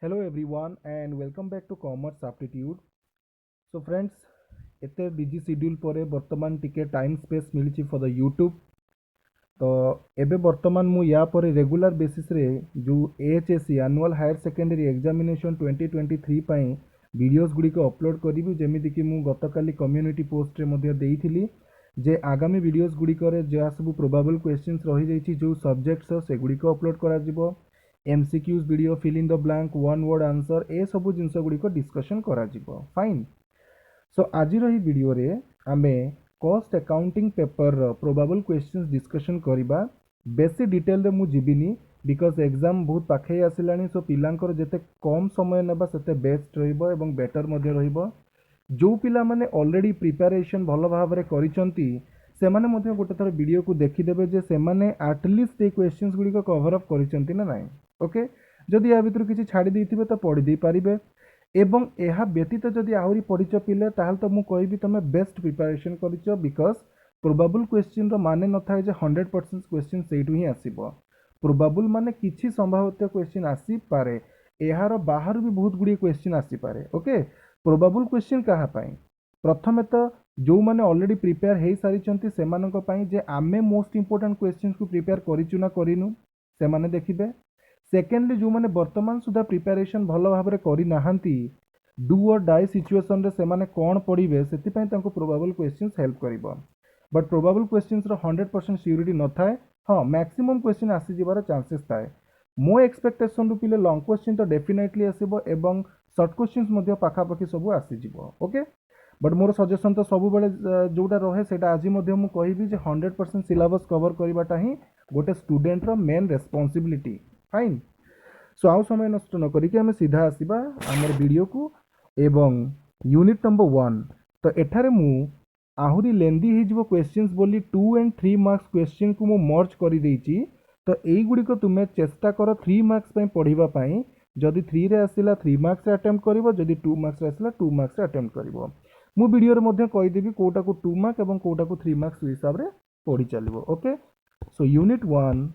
Hello everyone and welcome back to Commerce Aptitude. So friends, एते busy schedule पर वर्तमान टिके टाइम स्पेस मिली फॉर द यूट्यूब तो एबे वर्तमान मु या पर रेगुलर बेसिस रे जो एएचएससी एनुअल हायर सेकेंडरी एग्जामिनेशन 2023 पई वीडियोस गुडी को अपलोड करिवि जेमिति कि मु गतकाली कम्युनिटी पोस्ट रे मध्ये देइथिली जे आगामी वीडियोस गुडी करे जे सब प्रोबेबल क्वेश्चंस रही जाइछि जो सब्जेक्ट्स से गुडी को अपलोड करा जिवो MCQs video fill in the blank one word answer ए सब जिनस गुडी को डिस्कशन करा जिवो फाइन। सो आज रही वीडियो रे आमे cost accounting paper probable questions discussion करिबा बेसी डिटेल रे मु जिबिनी बिकॉज एग्जाम बहुत पाखे आसिलानी सो पिलांकर जेते कम समय नेबा सेते बेस्ट रहइबो एवं बेटर मध्ये रहइबो जो पिला माने ऑलरेडी प्रिपरेशन भलो भाबरे करिसंती सेमाने मध्ये गोटे थर वीडियो को देखि देबे जे सेमाने एटलीस्ट ए क्वेश्चंस गुडी को कवर अप करिसंती ना नाही ओके जदि या भितर किछि छाडी देथिबे तो पढि दे पारिबे एवं यह व्यतीत जदि आहरी पढ़िच पिले ताहल तो मु कहबी तुम बेस्ट प्रिपरेशन करिच बिकॉज प्रोबेबल क्वेश्चन रो माने न थाए जे 100% क्वेश्चन सेटू ही आसीबो प्रोबेबल माने किछि संभाव्य क्वेश्चन आसी पारे एहार बाहर भी बहुत गुडी क्वेश्चन आसी पारे ओके प्रोबेबल क्वेश्चन कहा पाई प्रथमे तो जो माने ऑलरेडी प्रिपेयर हे सारिचंती सेमानक पाई जे आमे मोस्ट इंपोर्टेंट क्वेश्चन को प्रिपेयर करिचु ना करिनु से माने देखिबे सेकेंडली जो माने वर्तमान सुधा प्रिपरेशन भलो भाबरे करि नाहंती डू और डाई सिचुएशन रे से माने कोन पढिबे सेति पई तांको प्रोबेबल क्वेश्चंस हेल्प करिवो बट प्रोबेबल क्वेश्चंस रो 100% सिक्योरिटी न थाए हां मैक्सिमम क्वेश्चन आसी जिबार चांसेस थाए मो एक्सपेक्टेशन रु पिले लॉन्ग क्वेश्चन तो डेफिनेटली आसीबो एवं शॉर्ट क्वेश्चंस मध्ये पाखा पाखी सब आसी जिवो ओके बट मोर सजेशन तो सब बेले जोटा रहे सेटा आज मध्ये मु कहिबी जे 100% सिलेबस कवर करिबाटा ही गोटे स्टूडेंट रो मेन रिस्पांसिबिलिटी फाइन। सो आउ समय नष्ट न करिके हमें सीधा आसीबा हमर वीडियो को एवं यूनिट नंबर 1 तो एठारे मु आहुरी लेंदी ही जो क्वेश्चंस बोली 2 एंड 3 मार्क्स क्वेश्चन को मु मर्ज करि देइची तो एई गुडी को तुमे चेष्टा करो 3 मार्क्स पई पढिबा पई जदि 3 रे आसिला 3 मार्क्स रे अटेम्प्ट करिवो जदि 2 मार्क्स रे आसिला 2 मार्क्स रे अटेम्प्ट करिवो मु वीडियो रे मध्ये कहि देबी कोटा को 2 मार्क एवं कोटा को 3 मार्क्स हिसाब रे पढि चलिवो ओके। सो यूनिट 1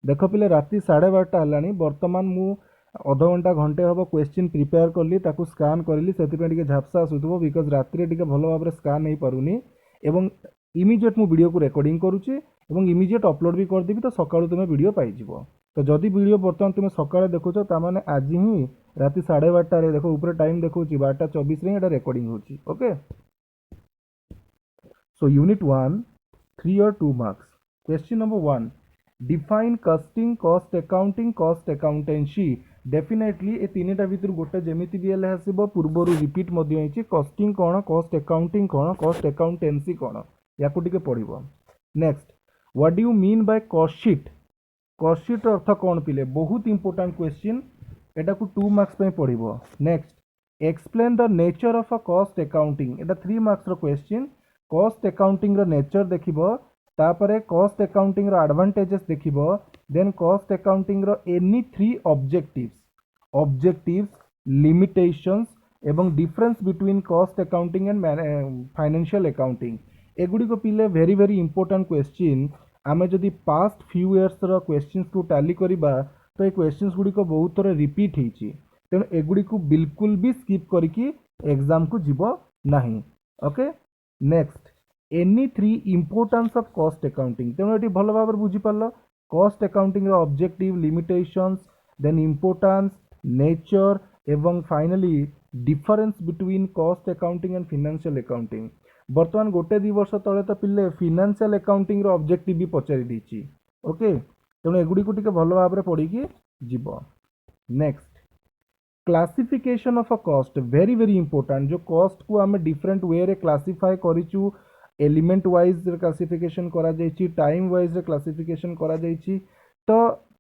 देख पिले राति 12:30 हलानी वर्तमान मु अध घंटा घंटे हम क्वेश्चन प्रिपेयर कली ताकू स्कान करली से झापसा आसुथबो बिकज राति टिके भलो भाबरे स्कान नहीं पारुनी एवं इमीडिएट मु वीडियो को रिकॉर्डिंग करूची एवं इमीडिएट अपलोड भी कर देबी तो सकाळु तुमे वीडियो पाई जिवो तो जदि वीडियो वर्तमान तुमे सकाळे देखुछो ता माने आज ही राति 12:30 रे देखो ऊपर टाइम देखौची 12:24 रे एटा रिकॉर्डिंग होची ओके। सो यूनिट 1 3 और 2 marks question number 1 define costing cost accounting cost accountancy definitely ए तीनटा भितर गोटे जेमिति भी हेले हसिबो पूर्वरु रिपीट मध्ये होइछि कस्टिंग कोन कॉस्ट अकाउंटिंग कोन कॉस्ट अकाउंटेंसी कोन याकू टिके पढिबो। Next what do you mean by cost sheet अर्थ कोन पिले बहुत इंपोर्टेंट क्वेश्चन एटा को 2 मार्क्स पे पढिबो। Next explain the nature of a cost accounting एटा 3 मार्क्स रो क्वेश्चन कॉस्ट अकाउंटिंग रो नेचर देखिबो तापरे कॉस्ट अकाउंटिंग रो एडवांटेजेस देखिबो देन कॉस्ट अकाउंटिंग रो एनी 3 ऑब्जेक्टिव्स लिमिटेशंस एवं difference between cost accounting and financial accounting एगुडी को पिले वेरी वेरी इंपोर्टेंट क्वेश्चन आमे जदि पास्ट फ्यू इयर्स रो क्वेश्चंस को टैली करिबा तो ए क्वेश्चंस गुडी को बहुत थोड़ा रिपीट हिची तेणु एगुडी को बिल्कुल भी स्किप करिकी एग्जाम को जीवो नाही okay. Next any 3 importance of cost accounting तेणु एटी भलो भाबरे बुझी पारलो कॉस्ट अकाउंटिंग रो objective limitations then importance nature एवं finally difference between cost accounting and financial accounting वर्तमान गोटे 2 वर्ष तले तो पिले फाइनेंशियल अकाउंटिंग रो ऑब्जेक्टिव भी पचारि दीची ओके तेणु एगुडी को टिके भलो भाबरे पढिकी जीवो। Next classification of a cost very very important जो कॉस्ट को आमे डिफरेंट वे रे क्लासिफाई करिचु एलिमेंट वाइज क्लासिफिकेशन करा जायछि टाइम वाइज क्लासिफिकेशन करा जायछि तो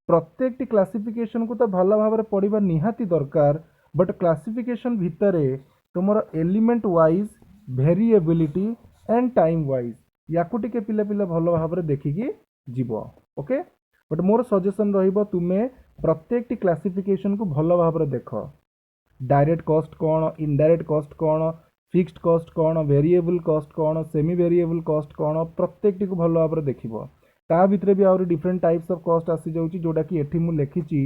प्रत्येक क्लासिफिकेशन को तो भलो भाबरे पढिबा निहाती दरकार बट क्लासिफिकेशन भितरे तुमर element wise variability and time wise याकू टिके पिले पिले भलो भाबरे देखिकी जीवो ओके बट मोर सजेशन रहिबो तुमे प्रत्येक क्लासिफिकेशन को भलो भाबरे देखो डायरेक्ट कॉस्ट कोन इनडायरेक्ट कॉस्ट कोन फिक्स्ड कॉस्ट कोन वेरिएबल कॉस्ट कोन सेमी वेरिएबल कॉस्ट कोन प्रत्येक को भलो भाबरे देखिबो ता भितरे भी आउरी डिफरेंट टाइप्स ऑफ कॉस्ट आसी जाउची जोडा कि एठी मु लेखिची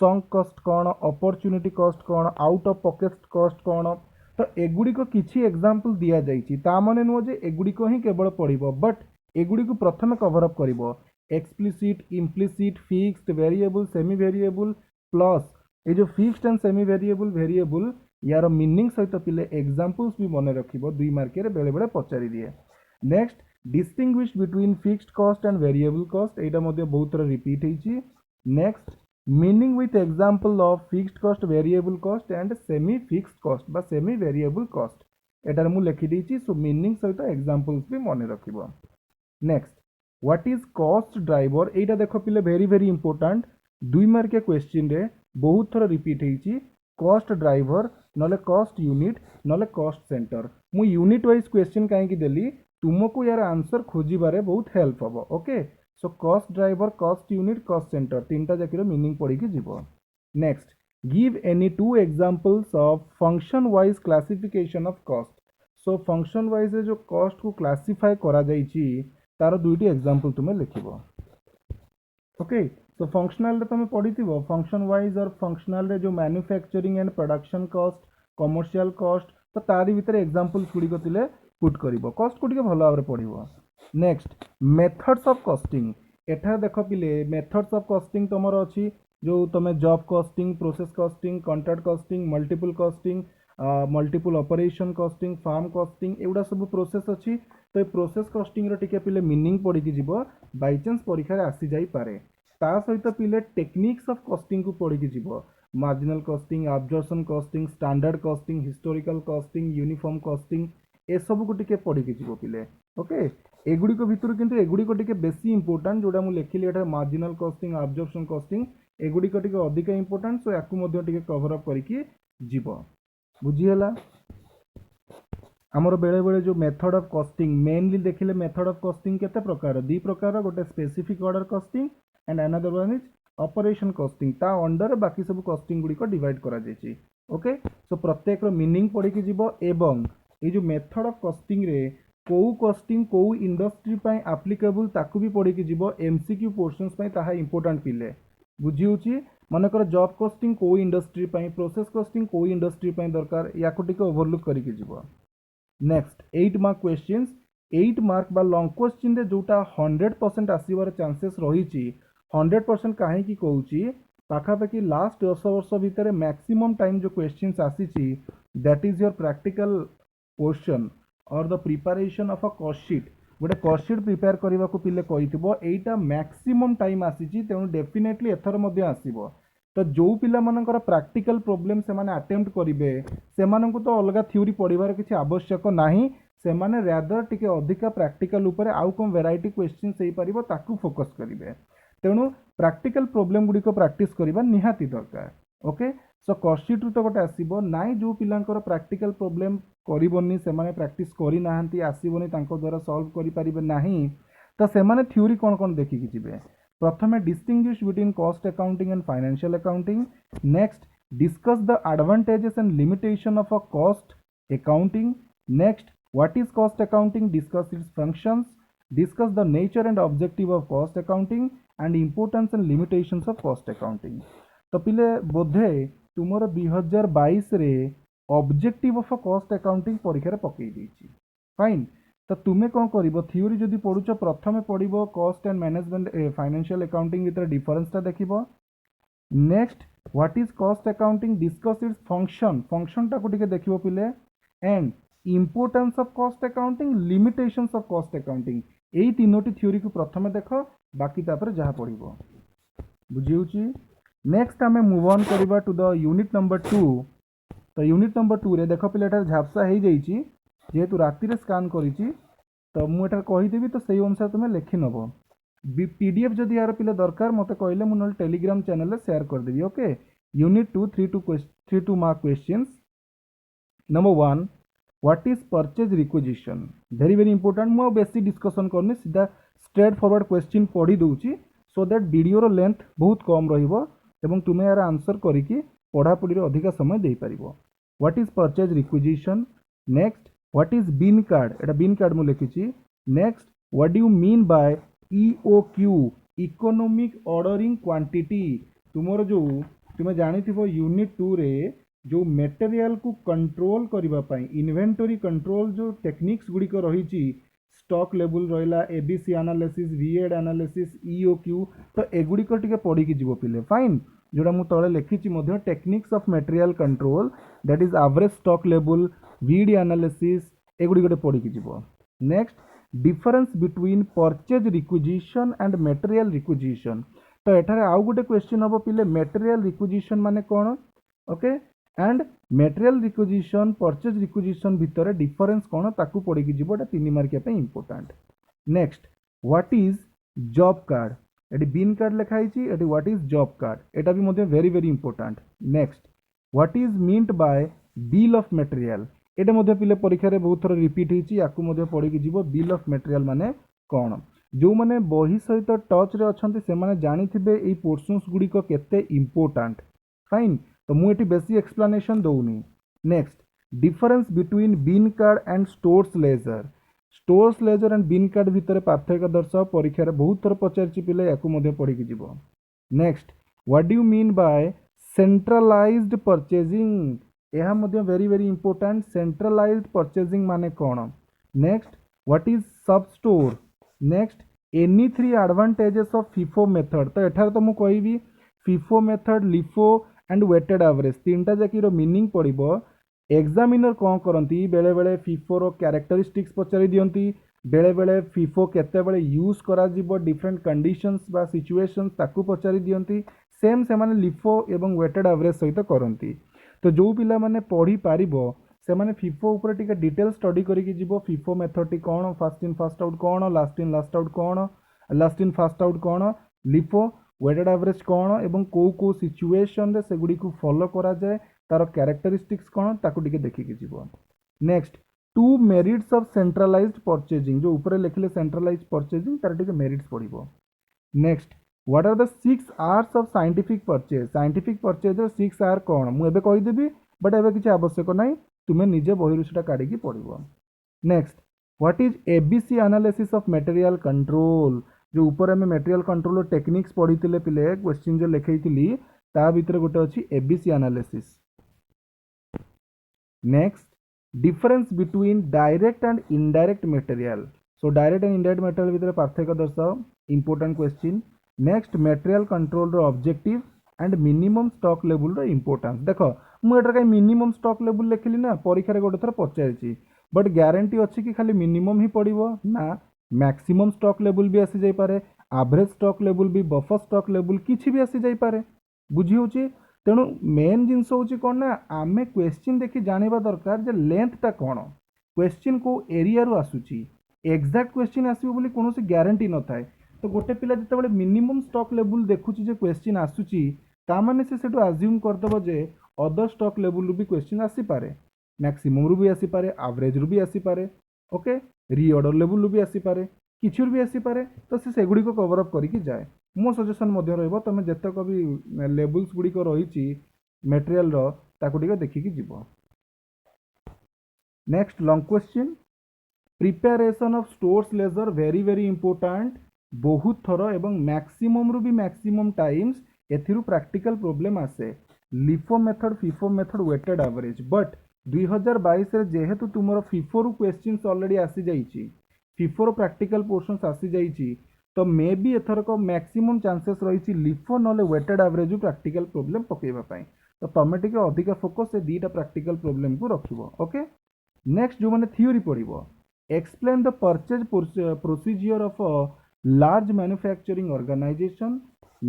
संक कॉस्ट कौन, अपॉर्चुनिटी कॉस्ट कौन, आउट ऑफ पॉकेट कॉस्ट कौन। तो एगुड़िक किसी एग्जांपल दिया जाइए, ता माने नुह जे एगुड़िक ही केवल पढ़िबो, बट एगुड़िक प्रथम कवर अप करिवो explicit, implicit, fixed, variable, semi variable plus ये जो fixed and semi variable variable यार मीनिंग सहित पिले एग्जांपल्स भी मन रखिबो, 2 मार्क रे बेले बेले पचारि दिए। Next distinguish between fixed cost and variable cost, एटा मध्ये बहुत थोड़ा रिपीट होइछि। Next meaning with example of fixed cost, variable cost and semi fixed cost बा सेमी वेरिएबल कॉस्ट एटार मु लिखि देछि, सो मीनिंग सहित एग्जांपल्स भी मन रखिबो। Next what is cost driver, एटा देखो पिले very very important, 2 mark question रे बहुत थोड़ा रिपीट होइछि। कॉस्ट ड्राइवर नले कॉस्ट यूनिट नले कॉस्ट सेंटर, मु यूनिट वाइज क्वेश्चन कहीं देली तुमको यार आंसर खोजिबारे बहुत हेल्प हम। Okay, so cost driver, cost unit, cost centre तीनटा जाकर मीनिंग पढ़ी जीव। Next give any 2 examples of function wise classification of cost. So function wise जो कॉस्ट को क्लासिफाई करा जाइछि तार 2टी एग्जांपल तुम्हें लिखिबो। ओके, तो फंक्शनल तुम पढ़ी फंक्शन वाइज और फंक्शनल रे जो manufacturing and production cost, commercial cost, तो तारी भीतर एग्जांपल्स गुड़िक तिले पुट करिवो, कॉस्ट को टिके भल भाव पढ़िवो। नेक्स्ट मेथड्स ऑफ कॉस्टिंग, एठा देख पिले मेथड्स ऑफ कॉस्टिंग तुमर अच्छी जो तुम job costing, process costing, contract costing, multiple costing, multiple operation costing, farm costing, एगुड़ा सब प्रोसेस अच्छी। तो ये प्रोसेस कॉस्टिंग टिके पिले मीनिंग पढ़ी जीव, बाई चांस परीक्षा आसी जाई पारे। ता सहित पिले टेक्निक्स ऑफ कॉस्टिंग को पढ़ी जीव, marginal costing, absorption costing, standard costing, historical costing, uniform costing, ए सब को टिके पढ़ी जीव पिले। ओके, एगुड़िक भितर किंतु एगुड़िक टिके बेसी इंपोर्टेंट जोड़ा मु लिखिली एटा मार्जिनल कॉस्टिंग, अब्जॉर्प्शन कॉस्टिंग, एगुड़िक टिके अधिक इंपोर्टेंट, सो याकु मध्ये टिके कवर अप करिकि जीव। बुझीगला आमर बेले बेले जो मेथड ऑफ कॉस्टिंग मेनली देखिले मेथड ऑफ कॉस्टिंग केते प्रकार, 2 प्रकार, गोटे specific order costing and another one is operation costing. ता अंडर बाकी सब कॉस्टिंग गुडी को डिवाइड करा जायछि। ओके, सो प्रत्येक रो मीनिंग पढ़ी कि जीव एवं ये जो मेथड ऑफ कॉस्टिंग रे को कॉस्टिंग को इंडस्ट्री पई एप्लीकेबल ताकू भी पढ़ी कि जीव, एमसीक्यू पोर्शंस पई ताहा इंपोर्टेंट पिले बुझी होछि। मनकर जॉब कॉस्टिंग को इंडस्ट्री पई, प्रोसेस कॉस्टिंग को इंडस्ट्री पई दरकार, याकू टिके ओवरलुक करी कि जीव। नेक्स्ट 8 मार्क क्वेश्चंस, 8 मार्क बा लॉन्ग क्वेश्चन रे जोटा 100% आसीबार चांसेस रही। 100% कहीं की कहूची पाखापाखि लास्ट 10 वर्ष भितर मैक्सिमम टाइम जो क्वेश्चंस आसीची that is your practical question और the preparation of a cost sheet. गोटे कॉस्ट शीट प्रिपेयर करने को पिले कहिथिबो एटा मैक्सिमम टाइम आसीची, तेणु डेफिनेटली एथर मध्ये आसीबो। तो जो पिला मानकर प्रैक्टिकल प्रॉब्लम से माने अटेम्प्ट करिवे सेमानंकु तो अलगा थ्योरी पढ़िबार किछि आवश्यक नाही, सेमाने रैदर टिके अधिका प्रैक्टिकल ऊपर आउ कम वेराइटी क्वेश्चन सेई परिबो ताकू फोकस करिवे। तेणु प्रैक्टिकल प्रॉब्लम गुडी को प्रैक्टिस करिबा निहाती दरकार। ओके, सो कॉस्ट शीट तो गोटे आसीबो नाइ जो पिलांकर प्रैक्टिकल प्रॉब्लम करिवोनी, सेमाने प्रैक्टिस करि नाहंती, आसीबोनी, तांको द्वारा सॉल्व करि परिबे नाही, तो सेमाने थ्योरी कोन कोन देखि कि जिवे। प्रथमे distinguish between cost accounting and financial accounting. Next discuss the advantages and limitation of a cost accounting. Next what is cost accounting, discuss it's functions, discuss the nature and objective of cost accounting and importance and limitations of cost accounting. तो पिले बोधे तुमर 2022 रे objective of cost accounting परीक्षा रे पकई देछि। Fine, तो तुम्हें कौन कर थ्योरी जदि पढ़ुच प्रथमे पढ़ cost and management financial accounting भितर डिफरेंसटा देखिब। Next what is cost accounting, discuss its function, फंक्शनटा को टिके देखिबो पिले, and importance of cost accounting, limitations of cost accounting. एई तीनोटी थ्योरी को प्रथमे देख, बाकी तापर जहाँ पढ़िबो बुझी होछि। नेक्स्ट आमे मूव ऑन करिबा टू द यूनिट नंबर 2। तो यूनिट नंबर 2 रे देख पिले एटा झापसा हो जाइछि जेहेतु राति रे स्कान करिछि, तो मुझे कहीदेवी, तो सही अनुसार तुम्हें लिखि नब। पीडीएफ जदि यार पिले दरकार मते कहले मु नल टेलीग्राम चैनल रे शेयर कर देबी। Okay, unit 2 3 mark questions. Number 1 what is purchase requisition, very very important. मु बेसी डिस्कशन करनी, सीधा स्ट्रेट फॉरवर्ड क्वेश्चन पढ़ी दूची, सो दैट वीडियो रो लेंथ बहुत कम रहिबो एवं तुमे यार आंसर करिकि पढ़ापढ़ी रे अधिक समय दे पारिबो। What is purchase requisition. Next what is bin card, एटा बिन कार्ड मु लिखिछि। Next what do you mean by EOQ, economic ordering quantity, तुमर जो तुम जानी यूनिट 2 रे जो मटेरियल को कंट्रोल करबा पई इन्वेंटरी कंट्रोल जो टेक्निक्स गुडी को रही स्टॉक लेवल रहा एबीसी एनालिसिस वीएड एनालिसिस ईओक्यू तो एगुड़ी टिके पढ़ी जीव पिले फाइन जोड़ा मुझे तले लिखी techniques of material control that is average stock level VED analysis एगुड़ी गोटे पढ़ी जीव next difference between purchase requisition and material requisition तो एठारे आउ गोटे क्वेश्चन हम पिले मटेरियल रिक्विजिशन माने कौन okay and material requisition purchase requisition भितर डिफरेंस कौन ताकू पढ़ी जीव एटा 3 मार्किया पे important next what is job card एटी बिन कार्ड लिखाई एटी व्हाट इज जॉब कार्ड एटा भी मध्य very very important next what is meant by bill of material एटा मध्य पिले परीक्षा रे बहुत थर रिपीट होईची याकू मध्य पढ़ी जीव बिल ऑफ मटेरियल माने कौन जो मैंने बही सहित टच रे अछंती से माने जानिथिबे एई पोर्शंस गुडी को केते इंपोर्टेंट फाइन तो मुझे बेसी एक्सप्लेनेशन दौनी next difference between bin card and stores ledger and bin card भितर पार्थक्य दर्शाओ परीक्षा रे बहुत थर पचारची पिले याकू मध्य पढ़ी जीव next what do you mean by centralised purchasing यह मध्य very very important centralised purchasing माने कौन next what is sub store next any 3 advantages of FIFO method तो एठार तो मुझे कहि FIFO method LIFO and weighted average तीनटा जाकीर मीनिंग पड़ो एग्जामिनर कौन करती बेले बेले फिफो रो कैरेक्टरिस्टिक्स पचारि दियंती बेले बेले फिफो केते बेले यूज करा जीवो डिफरेंट कंडीशंस बा सिचुएशंस ताकू पचारि दियंती सेम से माने लिफो एवं वेटेड एवरेज सहित करती तो जो पिला माने पढ़ी पारिबो से माने फिफो ऊपर टिके डिटेल स्टडी करिक जीवो फिफो मेथड टी कौन फास्ट इन फास्ट आउट कौन लास्ट इन लास्ट आउट कौन लास्ट इन फास्ट आउट कौन लिफो वेटेड एवरेज कौन एवं को सिचुएशन रे सेगुडी को फॉलो करा जाए तार कैरेक्टरिस्टिक्स कौन ताकू टिके देखिक जीवो next 2 merits of centralised purchasing जो ऊपर लिखले सेंट्रलाइज्ड परचेजिंग तार टिके मेरिट्स पड़िबो next what are the 6 hours of scientific purchase 6 hour कौन मुझे कहीदेवी बट एबे किसी आवश्यक नहीं तुम्हें निजे बही सेटा काढ़ी पढ़ो next what is ABC analysis of material control जो ऊपर आम मटेरियल कंट्रोल टेक्निक्स पढ़ी पिले क्वेश्चन जो लिखी ता भीतर गोटे अच्छी ABC analysis next difference between direct and indirect material so direct and indirect material भीतर पार्थक्य दर्शाओ important question next material control रो objective and minimum stock level रो इंपोर्टेंस देख मुझे कहीं मिनिमम स्टॉक लेवल लिखिली ना परीक्षा गोटे थर पचारि बट ग्यारंटी अच्छी कि खाली मिनिमम ही पड़ो ना मैक्सिमम स्टॉक लेवल भी आसी जाइए एवरेज स्टॉक लेवल भी बफर स्टॉक लेवल किसी भी आसी जाइए बुझी होची तेणु मेन जिनस हूँ कौन ना आम क्वेश्चन देखी जाना दरकार जे लेंथटा कौन क्वेश्चन को एरिया रू आसूची एक्जाक्ट क्वेश्चन आसो बोली कौन ग्यारंटी न थाए तो गोटे पिला जिते मिनिमम स्टॉक लेवल देखुची जे क्वेश्चन आसूची तामाने से आज्यूम करदेव जे अदर स्टॉक लेवल भी क्वेश्चन आसीपारे मैक्सिमम रू भी आसीपारे एवरेज रू भी आसीपारे ओके रीऑर्डर लेवल रू भी आसीपारे किसी भी आसीपारे तो सेगुड़ी को कवर अप करके जाए मो सजेशन मध्य रहिबो तमे जतक भी लेवल्स गुडी को रही मटेरियल रो ताकू टिके देखिकी जीवो next long question preparation of stores ledger very very important बहुत थर एवं मैक्सिमम रू भी मैक्सिमम टाइम्स एथिरु प्रैक्टिकल प्रॉब्लम आसे LIFO method FIFO method weighted average but 2022 रे जेहेतु तुमर फिफो रु क्वेश्चंस ऑलरेडी आसी जाइछि फिफो रो प्रैक्टिकल पोर्शंस आसी जाइछि तो मे बी एथरक मैक्सिमम चांसेस रही लिफो नले वेटेड एवरेज प्रैक्टिकल प्रॉब्लम पकेबा पई तो तमे टिके अधिक फोकस से दीटा प्रैक्टिकल प्रॉब्लम को रखिबो ओके नेक्स्ट जो माने थ्योरी पढ़िबो explain the purchase procedure of a large manufacturing organisation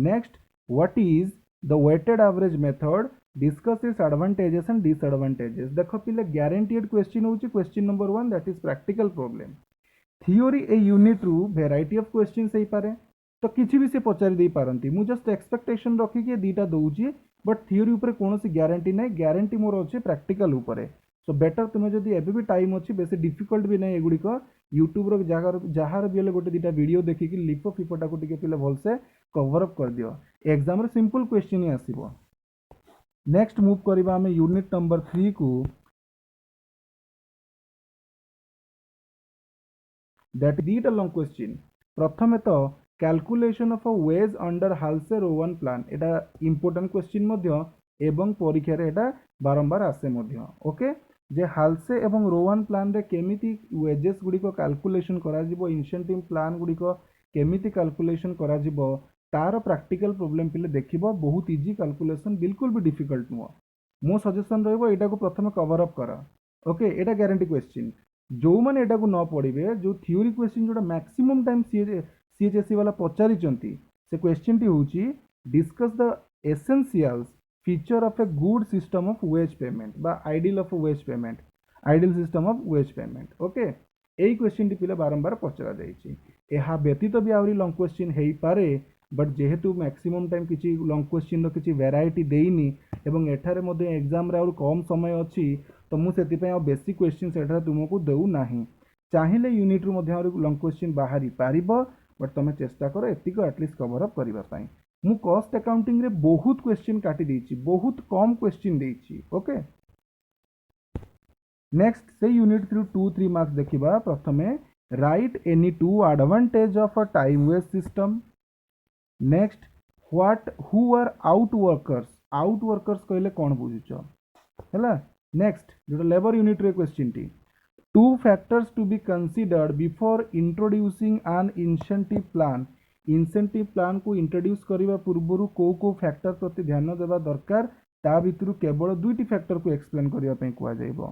next what is the weighted average method discuss its advantages and disadvantages देख पिले गारंटीड क्वेश्चन होची question number 1 that is practical problem theory ए unit रु variety of questions हो पारे तो किसी भी से पचारि दे पारंती मु जस्ट एक्सपेक्टेशन रखिकी दीटा दउची बट थियोरी ऊपर कोनोसी गारंटी नहीं गारंटी मोर अच्छे प्रैक्टिकल ऊपर सो बेटर तुम्हें जदि एबे भी टाइम अच्छी बेसी डिफिकल्ट भी नहीं एगुड़िक यूट्यूब जार भी हेल्ले गोटे दुटा वीडियो देखिकी लिफो फिफोटा को टिके पिले भलसे कवर अप कर दियो एग्जाम रे सिंपल क्वेश्चन ही आसीबो नेक्स्ट मूव करबा हमें यूनिट नंबर 3 को दैट दीटा लॉन्ग क्वेश्चन प्रथमे तो calculation of a wage under Halsey Rowan plan एटा इंपोर्टेंट क्वेश्चन मध्य एवं परीक्षा रे एटा बारंबार आसे मध्य ओके जे हाल्से एवं रोवन प्लान रे केमिति वेजेस गुडी को कैलकुलेशन करा जिवो इंसेंटिव प्लान गुडी को केमिति कैलकुलेशन करा जिवो तार प्रैक्टिकल प्रॉब्लम पिले देखिबो बहुत इजी कैलकुलेशन बिल्कुल भी डिफिकल्ट नुह मो सजेशन रहइबो एटा को प्रथम कवर अप करा ओके एटा गारंटी क्वेश्चन जो माने एटा को न पढ़िबे जो थ्योरी क्वेश्चन जोटा मैक्सिमम टाइम सीएचएससी वाला पचारिचंती से क्वेश्चन टी होची discuss the essentials feature of a good system of wage payment बा ideal of wage payment ideal system of wage payment okay एई क्वेश्चन टी पिले बारंबार पचरा जाइछि एहा व्यतीत भी आउरी लॉन्ग क्वेश्चन हेई पारे बट जेहेतु मैक्सिमम टाइम किछि लॉन्ग क्वेश्चन रो किछि वैरायटी देइनी एवं एठारे मध्ये एग्जाम रे और कम समय अछि तो मु सेति पय आ बेसिक क्वेश्चन एठारे तुमको देउ नाही चाहिले यूनिट रो मध्ये और लॉन्ग क्वेश्चन बाहरी पारिबो बट तमे चेष्टा करो एतिको एटलीस्ट कवर अप करबा पय मु कॉस्ट अकाउंटिंग रे बहुत क्वेश्चन काटी देछि बहुत कम क्वेश्चन देछि ओके नेक्स्ट से यूनिट थ्रू 2-3 मार्क्स देखिबा प्रथमे write any two advantage of a time waste system next what who are out workers कहले कोन बुझिछ हैला नेक्स्ट जो लेबर यूनिट रे क्वेश्चन टी two factors to be considered before introducing an incentive plan को इंट्रोड्यूस करबा पूर्वरु को फैक्टर प्रति ध्यान देबा दरकार ता भितरु केवल दुईटी फैक्टर को एक्सप्लेन करबा पय कुआ जाइबो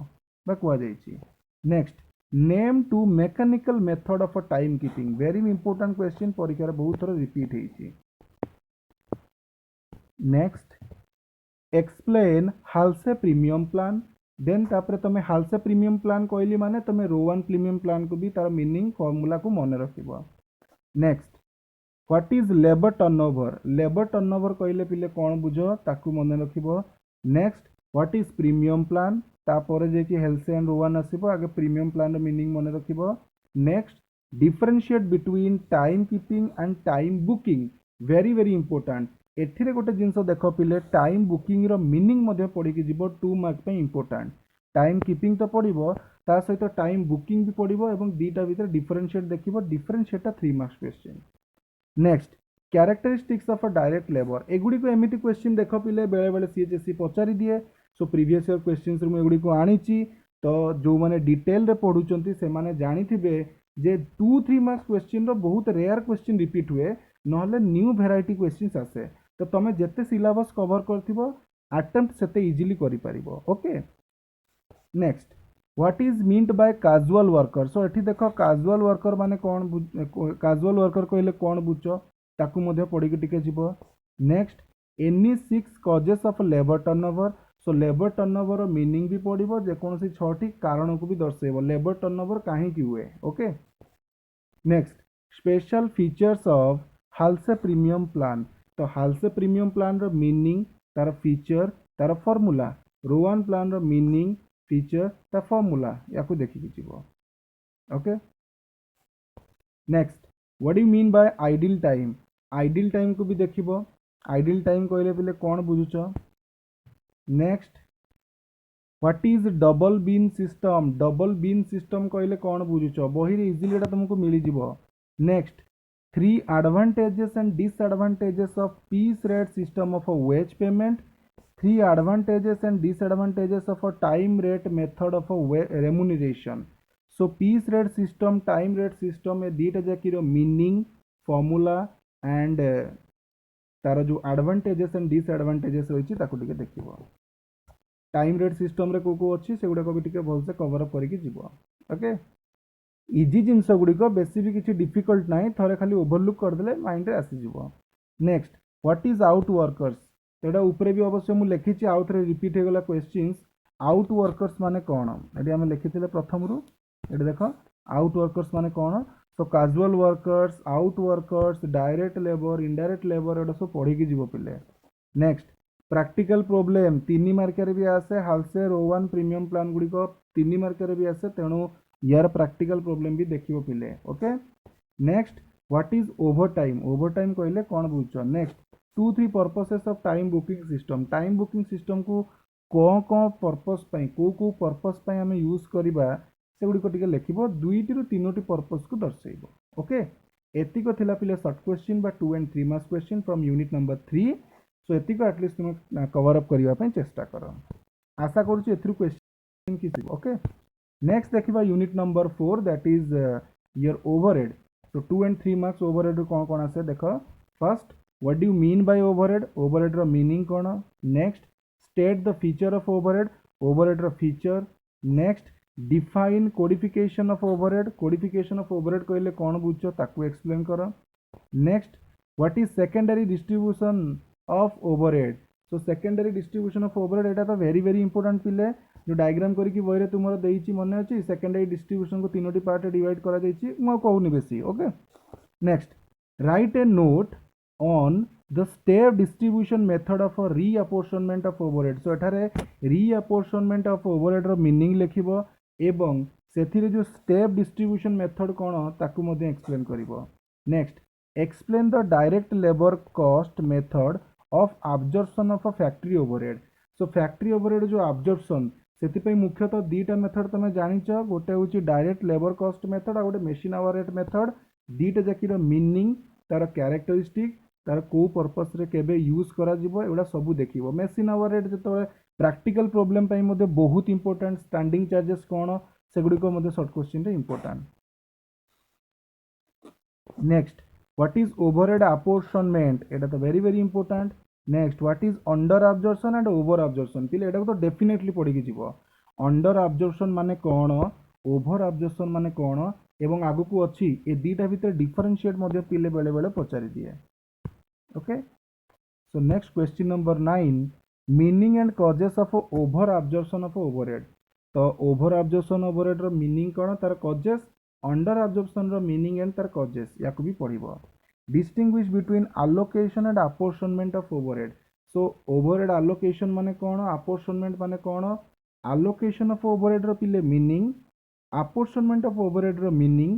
बा कुआ जाइछि next name two mechanical method of a time keeping very important question परीक्षा रे बहुत थोड़ा रिपीट हेछि next explain Halsey premium plan then तापर तमे हाल्से प्रीमियम प्लान कहली माने तमे रोवन प्रीमियम प्लान को भी तार मीनिंग फॉर्मूला को मन रखिबो next what is labour turnover कहले पिले कोन बुझो ताकू मन रखिबो next what is premium plan तापर जे कि हेल्से एंड रोवन आसीबो आगे प्रीमियम प्लान रो मीनिंग मन रखिबो next differentiate between time keeping and time booking very very important एथिरे गोटे जिनस देख पिले टाइम बुकिंग रो मीनिंग मध्ये पड़ी कि जीवो 2 मार्क पे इंपोर्टेंट टाइम कीपिंग तो पड़िबो ता सहित टाइम बुकिंग भी पड़िबो एवं दीटा भीतर डिफरेंशिएट देखिबो differentiate 3 marks question next characteristics of a direct labour एगुडी को एमिति क्वेश्चन देख पिले बेले बेले सीएचएससी पचारि दिए सो प्रीवियस ईयर क्वेश्चंस रू एगुडी को आनीची तो जो माने डिटेल रे पढुचंती से माने जानिथिबे जे 2-3 मार्क्स क्वेश्चन रो बहुत रेयर क्वेश्चन रिपीट हुए नहले न्यू वेराइटी क्वेश्चंस आसे तो तमे जेते सिलेबस कवर करथिबो अटेम्प्ट सेते इजीली करि परिबो okay next what is meant by casual worker so एठी देखो कैजुअल वर्कर माने कोन कैजुअल वर्कर कहले कोन बुझो ताकू मध्ये पढि के टिके जिवो next any 6 causes of labour turnover so labour turnover meaning भी पढिबो जे कोनसी 6टी कारण को भी दर्शाइबो लेबर टर्नओवर काहे की हुए okay next special features of Halsey premium plan तो हाल्से प्रीमियम प्लान रो मीनिंग तार फीचर तार फार्मूला रोवन प्लान रो मीनिंग फीचर ता फार्मूला याकू देखि कि जीवो okay next what do you mean by ideal time को भी देखिबो आइडियल टाइम कहले पिले कोन बुझुचो next what is double bin system कहले कोन बुझुचो बही रे इजीली एटा तुमको मिली जीवो next 3 advantages and disadvantages of piece rate system of a wage payment 3 advantages and disadvantages of a time rate method of a remuneration so piece rate system time rate system ए दीटा जाकी रो meaning formula and तार जो advantages and disadvantages रही ताको टिके देखिबो time rate system रे को अछि सेगुडा को भी टिके भल से कवर अप करके जीवो ओके इजी जिनस गुड़िक बेसी भी किसी डिफिकल्ट ना थे खाली ओभरलुक करदे माइंड रे आसीज next what is out workers एटा ऊपर भी अवश्य मुझे लिखी आउ थे रिपीट होगला क्वेश्चंस आउट वर्कर्स माने कौन ये आम लिखी प्रथम रू ये देख आउट वर्कर्स माने कौन तो casual workers out workers direct labour indirect labour एटा सब पढ़ी जीव पिले नेक्स्ट प्रैक्टिकल प्रॉब्लम 3 मार्कर भी आसे हाल्से रोवन प्रीमियम प्लान गुड़िक 3 मार्कर भी आसे तेणु यार प्रैक्टिकल प्रॉब्लम भी देखिबो पिले okay next what is over time कहले कौन बुझ next 2-3 purposes of time booking system को कौन पर्पस को पर्पस आम यूज करवा से गुड़िक टिके लिखिबो 2 टी 3 टी पर्पस को दर्शाइबो ओके एतिक थिला पिले शॉर्ट क्वेश्चन बा 2 and 3 marks question from unit number 3 so एतिक एटलिस्ट तुम कवर अप करबा पई चेष्टा करो आशा करूची एथरु क्वेश्चन की ओके नेक्स्ट देखिबा unit number 4 that is your overhead so 2 and 3 marks overhead कोन कोन आसे देखो first what do you mean by overhead overhead रो मीनिंग कोन next state the feature of overhead रो feature next define codification of overhead कहले कौन बुझ ताकू एक्सप्लेन कर next what is secondary distribution of overhead so secondary distribution of overhead एटा तो very very important पिले जो डायग्राम करके बही तुम देती मन अच्छी सेकेंडरी डिस्ट्रीब्यूशन को तीनोटी पार्ट डिवाइड करा कहूनी बेसी okay next write a note on the step distribution method of reapportionment of overhead so एठारे रीअपोर्शनमेंट ऑफ ओवरहेड रो मीनिंग लिखिबो एवं सेथिरे जो स्टेप डिस्ट्रीब्यूशन मेथड कोन ताकू मध्ये एक्सप्लेन करिवो next explain the direct labour cost method of absorption of a factory overhead so factory overhead जो अब्जॉर्प्शन से मुख्यतः दीटा मेथड तुम जानिच गोटे हूँ डायरेक्ट लेबर कॉस्ट मेथड आ गोटे मेसीन आवर रेट मेथड दीटा जाकीर मीनिंग तार क्यारेक्टरिस्टिक तार को पर्पस रे केबे यूज करा जिवो एगुडा सब देखिबो मेसीन आवर रेट जतबे प्रैक्टिकल प्रॉब्लम पई मध्ये बहुत इंपोर्टेंट स्टैंडिंग चार्जेस कोन सेगुडी को मध्ये शॉर्ट क्वेश्चन रे important next what is overhead apportionment एटा तो very very important next what is under absorption and over absorption पिले एटा तो डेफिनेटली पढ़ी जीवो अंडर अब्जॉर्प्शन माने कोन ओवर अब्जॉर्प्शन माने कोन एवं आगु को अछि ए दीटा भीतर डिफरेंशिएट मध्ये पिले बेले बेले पचारि दिए okay so next question number 9 meaning and causes of over absorption of overhead तो ओवर अब्जॉर्प्शन ओवरहेड रो मीनिंग कोन तार कॉजेस अंडर अब्जॉर्प्शन रो मीनिंग एंड तार कॉजेस याकू भी पढ़िबो distinguish between allocation and apportionment of overhead so overhead allocation माने कौन apportionment माने कौन allocation of overhead रो पिले meaning apportionment of overhead रो meaning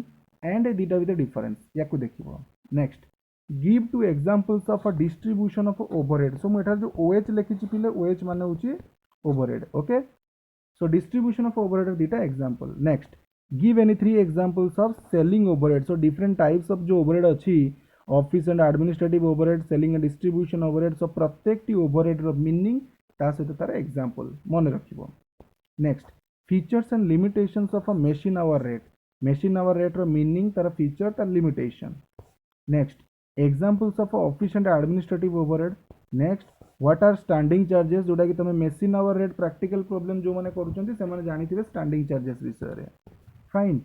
and ए दीटा विद difference याकू देखिबो next give two examples of a distribution of overhead so मु एठार जो OH लिखिछि पिले OH माने होछि overhead okay so distribution of overhead दीटा example next give any three examples of selling overhead so different types of जो overhead अछि office and administrative overhead selling and distribution overhead सब प्रत्येक T overhead रो meaning ता सहित तार example मन रखिबो next features and limitations of a machine hour rate रो मीनिंग तार फीचर तार limitation next examples of office and administrative overhead next what are standing charges जोटा कि तमे machine hour rate practical problem जो माने करूचंती से माने जानिथिबे स्टैंडिंग चार्जेस विषय रे फाइन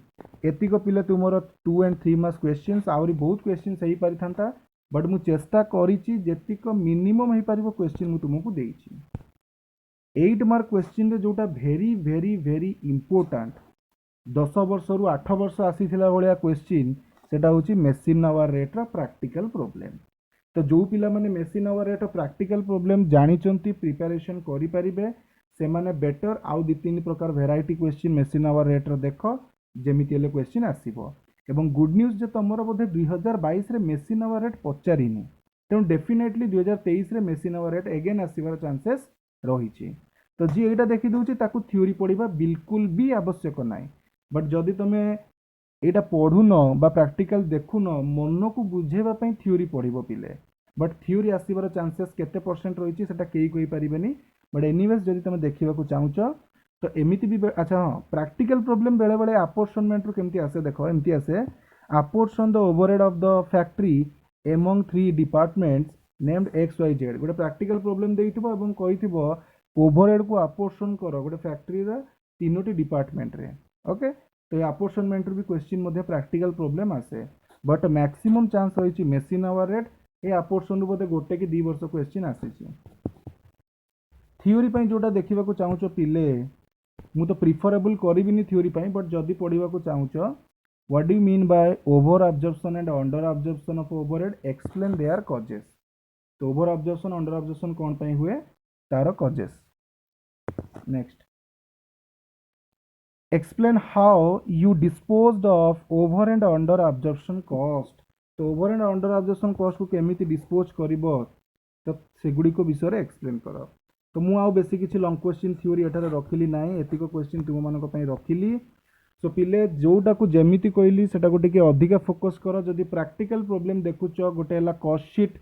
एतिक पिले तुमर 2 and 3 मार्क्स क्वेश्चंस आउरी बहुत क्वेश्चंस सही पारि थांता बट मु चेष्टा करिछि जेतिक मिनिमम हे पारिबो क्वेश्चन मु तुमको देइछि 8 मार्क क्वेश्चन रे जोटा वेरी वेरी वेरी इंपोर्टेंट 10 वर्ष रु 8 वर्ष आसीथिला भलिया क्वेश्चन सेटा होछि मशीन आवर रेट रा प्रैक्टिकल प्रॉब्लम तो जो पिला माने machine hour rate practical problem जानिचंती प्रिपरेशन करि परिबे से माने बेटर आउ दि तीन प्रकार variety question machine hour rate रो देखो जेमिति हेले क्वेश्चन आसीबो एवं गुड न्यूज जे तमरो बोधे 2022 रे मशीन आवर रेट पचारिनी तेणु डेफिनेटली 2023 रे मशीन आवर रेट अगेन आसीबार चांसेस रहिछि तो जी एटा देखि दउछि ताकू थ्योरी पढिबा बिल्कुल भी आवश्यक नाही बट जदि तमे एटा पढुन बा प्रैक्टिकल देखुन मन को बुझेबा पई थ्योरी पढिबो पिले बट थ्योरी आसीबार चांसेस केते परसेंट रहिछि सेटा केही कहि परिबेनी बट एनीवेज जदि तमे देखिबा को चाहुचो तो एमिति भी अच्छा हाँ प्रैक्टिकल प्रॉब्लम बेले बेले अपोर्शनमेंट रो केमती आसे देखो एमती आसे apportion the overhead of the factory among 3 departments named XYZ गोटे प्रैक्टिकल प्रॉब्लम देइथिबो एवं कहिथिबो ओवरहेड को अपोर्शन करो गोटे फैक्ट्री रा तीनोटी डिपार्टमेंट रे ओके तो अपोर्शनमेंट रो भी क्वेश्चन मध्ये प्रैक्टिकल प्रॉब्लम आसे बट मैक्सिमम चांस रहिछि मशीन आवर रेट ए अपोर्शन रो बोते गोटे कि 2 वर्ष क्वेश्चन आसीछि थ्योरी पई जोटा देखिबा को चाहुचो पिले मु तो प्रिफरेबल करिबिनी थ्योरी पई बट जदी पढिबा को चाहुचो what do you mean by over absorption and under absorption of overhead explain their causes तो ओवर अब्जॉर्प्शन अंडर अब्जॉर्प्शन कोन पई हुए तार causes next explain how you disposed of over and under absorption cost तो over and under absorption cost को केमिति dispose करिवो तो सेगुडी को विषय रे एक्सप्लेन करो तो मु आउ बेसी किछि लॉन्ग क्वेश्चन थ्योरी एठारे रखिली नाही एतिको क्वेश्चन तुम मानको पई रखिली सो पिले जोटा को जेमिति कहली सेटा को टिके अधिका फोकस कर जदि प्रैक्टिकल प्रॉब्लम देखुच गोटे हला कॉस्ट शीट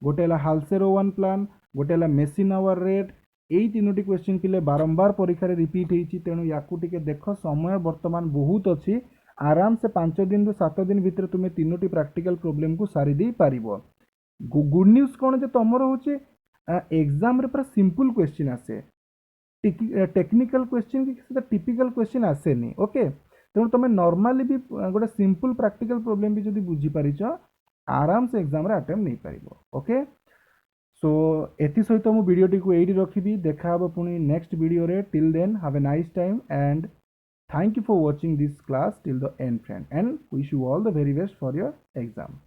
गोटे हला हालसेरो वन प्लान गोटे हला मेसिन आवर रेट यही तीनोटी क्वेश्चन पिले बारंबार परीक्षा रे रिपीट होती तेणु याकू टिके देख समय वर्तमान बहुत अच्छी आराम से 5 दिन रु 7 दिन भितर तुम्हें तीनोटी प्रैक्टिकल प्रॉब्लम को सारी दे पारिबो। गुड न्यूज कौन जे तमर होचे एग्जाम रे पूरा सिंपल क्वेश्चन आसे टेक्निकल क्वेश्चन कि टिपिकल क्वेश्चन आसेनी ओके तेणु तुम नॉर्मली भी गोटे सिंपल प्रैक्टिकल प्रॉब्लम भी जब बुझी पारिछ आराम से एग्जाम रे अटेम्प्ट नहीं पारिबो ओके। सो एथि सहित मु वीडियोटी को एडी रखिबी देखा हबो पुनी नेक्स्ट वीडियो रे till then have a nice time and thank you for watching this class till the end friend and wish you all the very best for your exam।